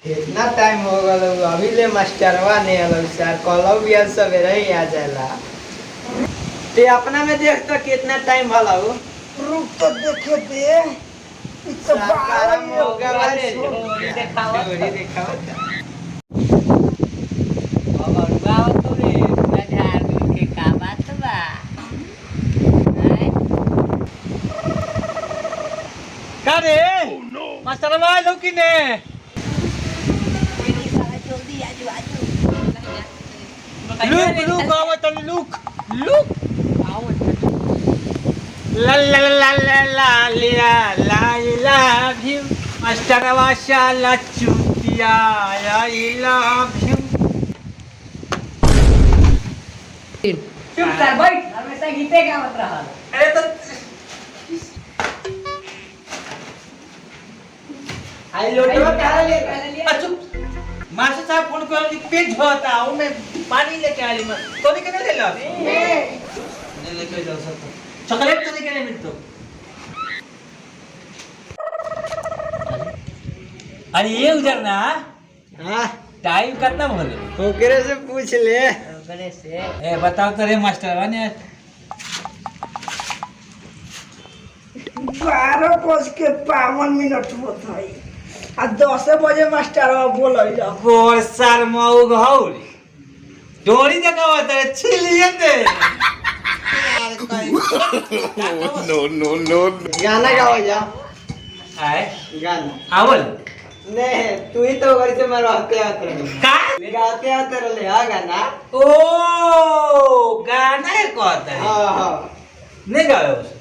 इतना टाइम हो गलो अभी ले मास्टरवा नहीं आलो सर कलो भी आज सवेरे ही आ जाला। ते अपना में देख तो कितना टाइम भला हो। रुक तो देखे दे इतना बारा होगा वाले दिखावा दिखावा बाबा रुआव तो रे पूरा झाड़ दूर के का बात बा हैं का रे मास्टरवा आइलो कि ने ये साला जल्दी आजू आजू लुक लुक आवत लुक लुक आओ ला ला ला ला ला ला ला लव यू मास्टरवा शाला चुतिया आई लव यू चुप कर बैठ हमेशा गीते गावत रहा। अरे तो आई लोटवा कहां ले चुप मास्टर साहब फोन कर ली पेट होता हूं मैं पानी लेके आ ली मैं तो नहीं ले लो नहीं लेके जाओ सब चॉकलेट तो नहीं मिल तो अरे ये उधर ना हां टाइम कितना बोले ओकरे से पूछ ले ओकरे से ए बताओ तो रे मास्टर ने 12:52 होता है आ 10 बजे मास्टर बोलल जा गोर सर मऊ घौरी डोरी देखावा तेरे छिलिए दे नो गाना गाओ जा आए गाना आवल नहीं तू ही तो घर से मरवाते आते रहे का गाते आते रहे हां गाना ओ गाना है कहता है हां हां नहीं गावे उसे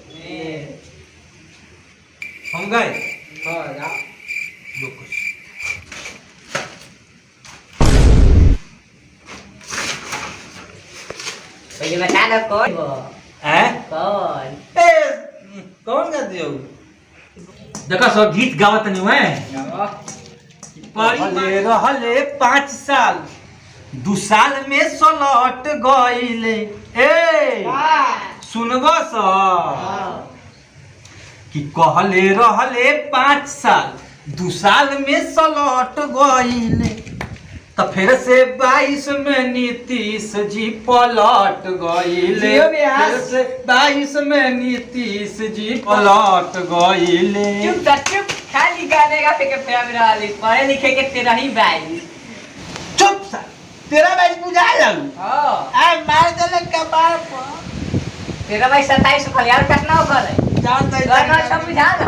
हम गाए हां गा रुको पहले बता दो कौन वो हैं कौन ए कौन गा दियो देखा सब गीत गावत नहीं है पढ़ले रहले 5 साल 2 साल में सलट गइले ए सुनबो स कि कहले रहले 5 साल 2 साल में सलट गइले तो फिर से 22 में नीतीश जी पलट गइले जियो व्यास। फिर से 22 में नीतीश जी पलट गइले चुप कर चुप खाली गाने का फेंके पे मेरा वाली पढ़े लिखे के तेरा ही भाई चुप सा तेरा बैच बुझा जाऊ हां आ मार देले कपार पर तेरा भाई 27 फलियार कटना हो करे जानता गाना सब बुझा ना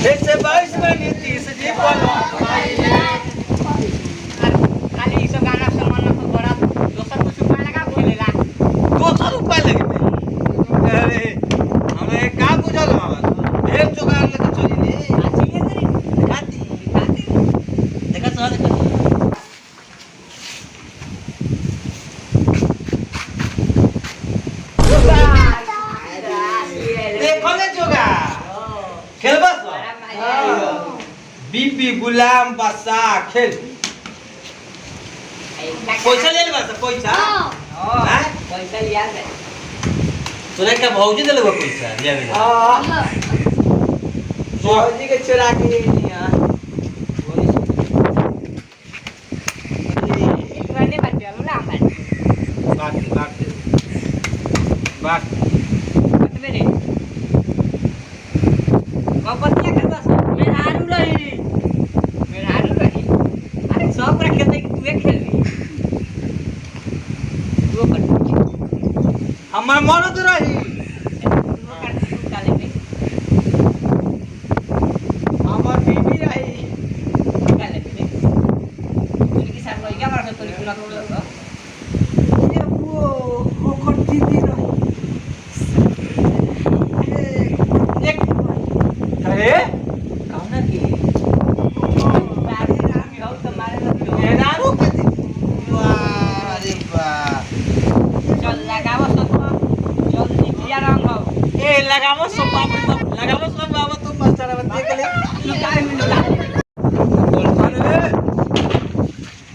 फिर से 22 में नीतीश जी पलट गइले खाली सब गाना सलमान को बड़ा दोसर कुछ उपाय लगा बोलेला 200 रुपया लगे अरे हमें का बुझल हमार एक जुगाड़ लेके चली ले अच्छी है तेरी खाती देखा तो देखा देखो ले जोगा खेलबस बीपी गुलाम बसा खेल पैसा ले लेबा पैसा हां पैसा लिया है तोरे का भौजी देले बा पैसा लिया गया हां फौजी के चुरा के ले लिया इतने बच्चे लो ना बात मत मेरे वापस क्या कर बस मेरा आलू रही अरे सब रखे थे कि तू खेल रही वो कर हमर मन तो रही वो कर तू काले में हमार बीबी रही काले में उनके साथ वही क्या मार सकते हो ना ये वो होकर दीदी रही एक अरे कौन है कि बारे राम हो तो मारे लग ये नारू कति चल लगावा सब चल निकिया ए लगावो सब बाप तो लगावो सब बाप तो मास्टर अब देख ले लुकाए में लुका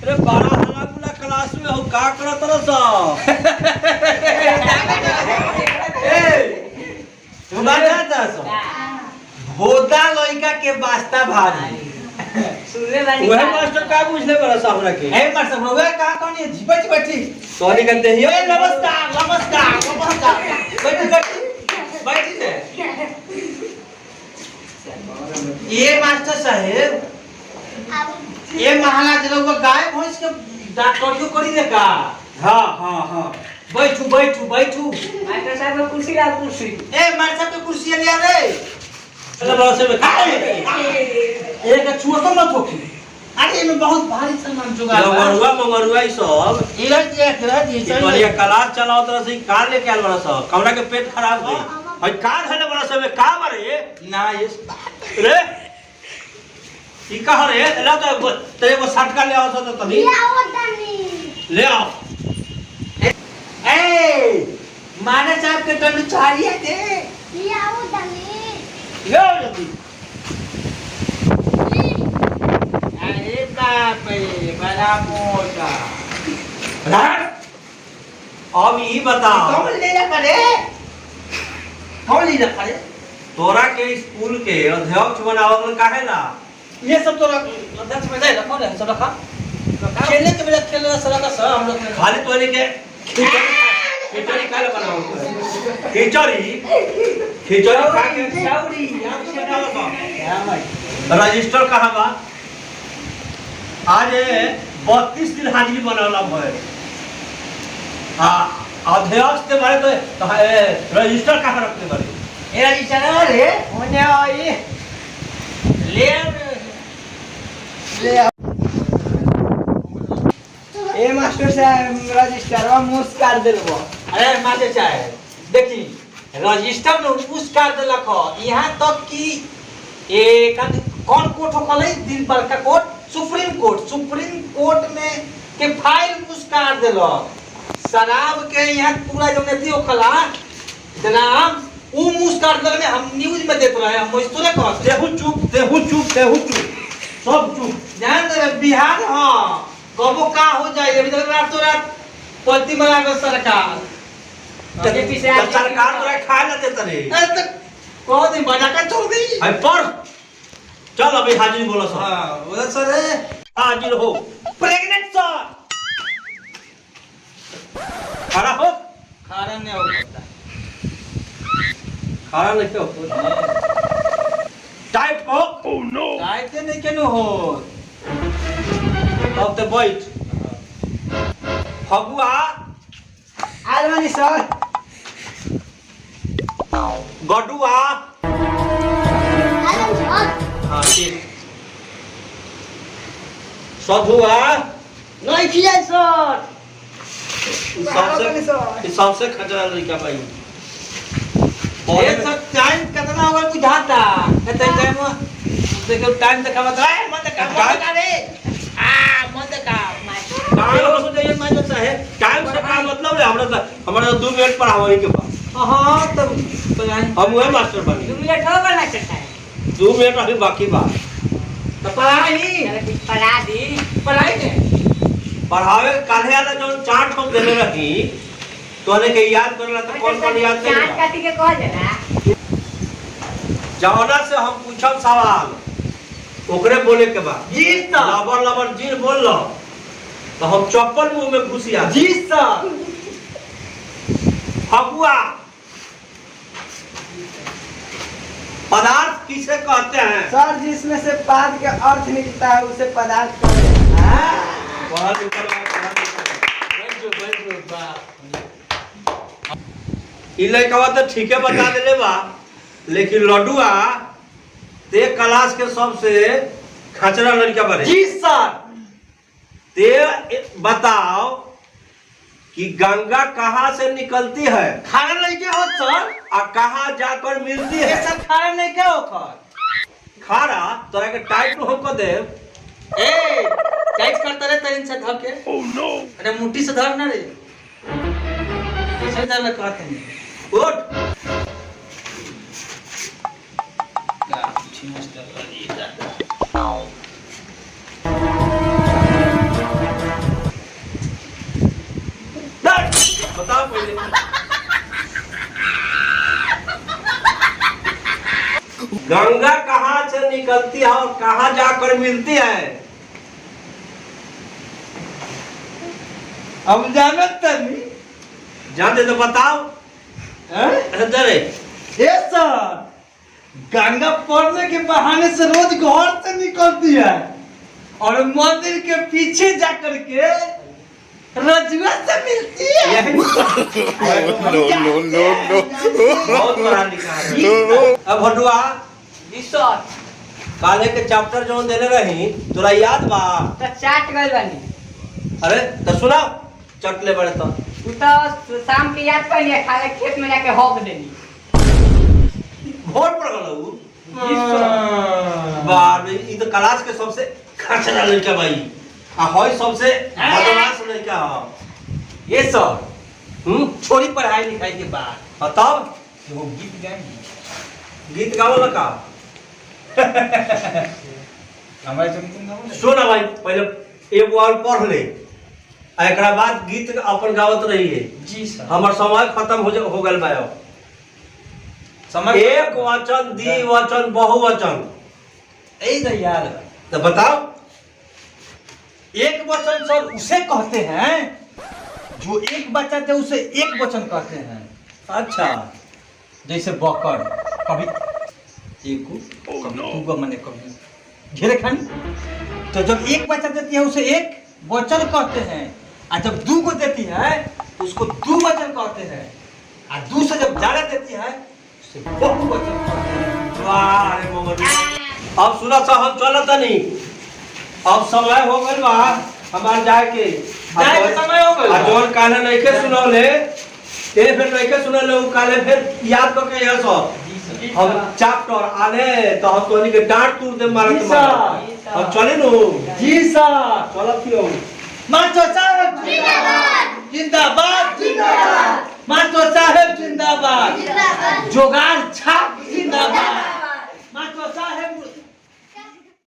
अरे बड़ा हला पूरा क्लास में हो का करत रस ए तू बात जाता सो होदा लइका के वास्ता भारी सुनले बानी वह मास्टर का पूछले बड़ा हमरा के ए मास्टर वह का कोनी जीबच बैठी सॉरी करते ही ए नमस्कार नमस्कार नमस्कार बैठी ने ये मास्टर साहब ये महाराज लोग गाय भैंस के डॉक्टरियो करी दे का हां हां हां बैठू बैठू बैठू मास्टर साहब कुर्सी ला कुर्सी ए मास्टर साहब के कुर्सी ले आ रे चलो बड़ा से एक छुआ तो मत होकी अरे में बहुत भारी सामान जुगाड़ मगरुआ ई सब इधर देख रहा जी बढ़िया क्लास चलाओ तरह से कार लेके आल बड़ा सब कमरा के पेट खराब है और कार है बड़ा सब का बारे ना ये रे ई का रे ला तो तेरे को सटका ले आओ तो तभी ले आओ तनी ले आओ ए माने साहब के टंड चाहिए दे ले आओ तनी यो जल्दी अरे बाप रे बड़ा मोटा अब ये बताओ कौन ले जा करे कौन ले जा करे तोरा के स्कूल के अध्यक्ष बनावल काहे ला ये सब तोरा अध्यक्ष में दे रखो ना सब रखा खेलने के मेरा खेलना सारा का सब हम लोग खाली तोरे के खिचड़ी काहे बनाओ खिचड़ी खिचड़ी खा के चावड़ी आप से बताओ रजिस्टर कहां बा आज 32 दिन हाजिरी बनावला भय अध्यक्ष के बारे तो रजिस्टर कहां रखते बारे ए रजिस्टर रे होने आई ले ए मास्टर साहब रजिस्टरवा मुस कर देलबो अरे मास्टर साहब देखी रजिस्टर में मुस कर देलक यहां तक कि एक कौन कोर्ट होखले दिन पर का कोर्ट सुप्रीम कोर्ट में के फाइल मुस कर देलक शराब के यहां पूरा जो नेती होखला जनाब उ मुस कर देलक हम न्यूज में देत रहे हम मस्तूरे कहत तेहु चुप सब चुप ध्यान दे बिहार हां कबो का हो जाए अभी तक रात तो रात पलटी मारा के सरकार के पीछे सरकार तोरा खा ना देत रे अरे तो को दिन बजा के छोड़ दी आई पर चल अभी हाजिर बोलो सर हां बोला सर हाजिर हो प्रेग्नेंट सर खड़ा हो खड़ा नहीं हो सकता खड़ा नहीं हो टाइट हो ओह नो टाइट नहीं केनो हो अब तो बैठ फगुआ आलवानी सर गडुआ हाँ ठीक सधुआ नहीं किया सर सबसे खतरा लड़का भाई ये सब टाइम कितना होगा बुझाता कहते टाइम देखो टाइम देखा मत रे मत का रे मत का टाइम से जाइए मैं तो है टाइम से का मतलब है हमरा 2 मिनट पढ़ावे के बाद हां तब हम वह मास्टर बन 2 मिनट हो करना चाहता है 2 मिनट अभी बाकी बा तो पढ़ाई अरे पढ़ा दी पढ़ाई ने पढ़ावे काहे वाला जो चार्ट हम देले रही तोने के याद करला तो कौन याद करेगा चार्ट काटी के कह देना जवना से हम पूछब सवाल ओकरे बोले के बाद जी सर लबर जी बोल लो तो हम चप्पल मुंह में घुसिया जी सर फगुआ पदार्थ किसे कहते हैं सर जिसमें से पद का अर्थ निकलता है उसे पदार्थ कहते हैं बहुत ऊपर ई लड़का तो ठीक है बता देले बा लेकिन लड्डुआ ते क्लास के सबसे खचरा लड़का बने जी सर ते बताओ कि गंगा कहाँ से निकलती है खाना लड़के हो सर और कहाँ जाकर मिलती है सर खाना नहीं क्या हो खारा तोरा के टाइट हमको दे ए टाइट करता रे तरिन से धर के ओह नो अरे मुट्ठी से धर ना रे कैसे धर में कहते हैं उठ गंगा कहाँ से निकलती है और कहाँ जाकर मिलती है? अब जानत तनी जानते तो बताओ। जरे ये सर गंगा पढ़ने के बहाने से रोज घर से निकलती है और मंदिर के पीछे जाकर के रजुआ से मिलती है। बहुत पढ़ा लिखा है। अब भटुआ जी सर। काले के चैप्टर जो देने रही तोरा याद बा? तो चाट गइल बानी। अरे तो सुना चटले बड़े तो तू तो शाम के याद कर लिया, खाले खेत में जाके हॉक देनी। बहुत पड़ गलू। जी सर। बाप रे, ई तो क्लास के सबसे खर्चा लड़का भाई आ होय सबसे बदमाश लड़का ह। ये सर छोड़ी पढ़ाई लिखाई के बाद और तब वो गीत गाएंगे। गीत गावल का हमारे जो गीत गाओ सुना भाई पहले एक बार पढ़ ले आ एकरा बाद गीत अपन गावत रही है। जी सर। हमर समय खत्म हो गल बा। समय एक वचन द्विवचन बहुवचन यही तो याद है। तो बताओ। एक वचन सर उसे कहते हैं जो एक बच्चा थे उसे एक वचन कहते हैं। अच्छा जैसे बकर कभी एको कभी दूगो मने कभी घेरे खानी। तो जब एक बच्चा देती है उसे एक वचन कहते हैं और जब दू को देती है तो उसको दू वचन कहते हैं और दू से जब ज्यादा देती है उसे बहुवचन कहते हैं। वाह रे मोहम्मद। अब सुना सा हम चलत नहीं। अब समय हो गइल बा हमार जाए के समय हो गइल बा। जोन काले नइखे सुनौले ए फिर नइखे सुनौले उ काले फिर याद करके यह सब हम चैप्टर आले तो हम तोनी के डांट तूर दे मारत मारत। हम चले नु। जी सर। चलत हियो। मास्टर साहब जिंदाबाद जिंदाबाद जिंदाबाद। मास्टर साहब जिंदाबाद जोगाड़ छा